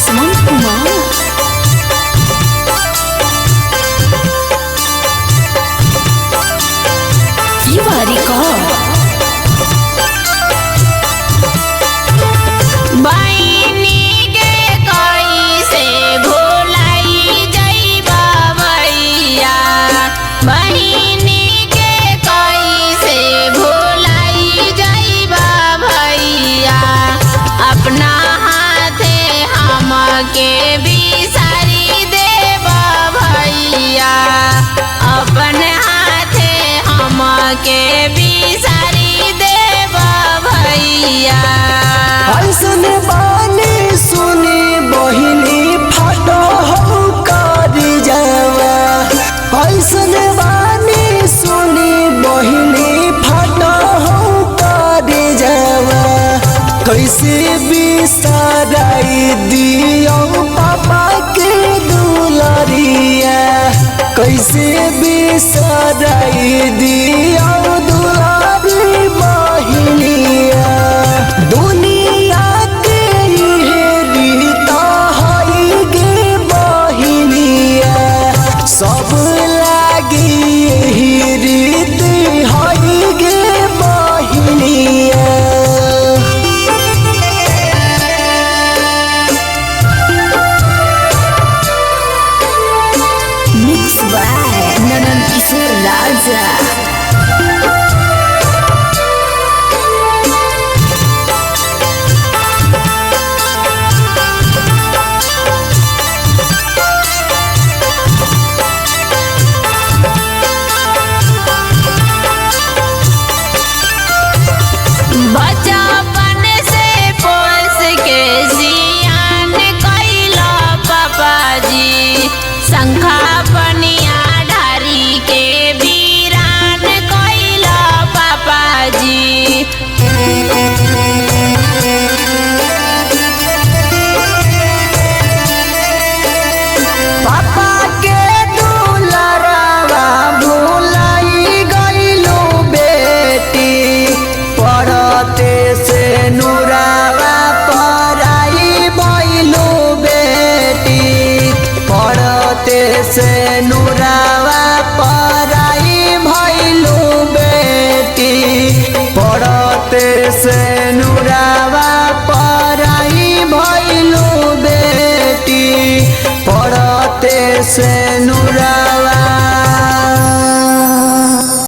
सुमन कुमार। के बिसारी देवा भैया अपने हाथे हम के बिसारी देवा भैया। ऐसन बानी सुनी बहिनी फाटो हो करी जावा। ऐसन बानी सुनी बहिनी फाटो हो करी जावा। कैसे बिसराई दियो पापा के दुलारिया। कैसे बिसराई दियो दुलारी बहिनिया। दुनिया के रीता है गे बहिनिया। सब लागी यही रीत है गे बहिनिया। मिक्स बाय ननन किशोर राजा। बचपन से पोस के जियान कैला पापा जी। शंखा पनिया ढारी के वीरान कैला पापा जी। पापा के दुलारवा भुलाई गइलो बेटी। पढ़ते से नूर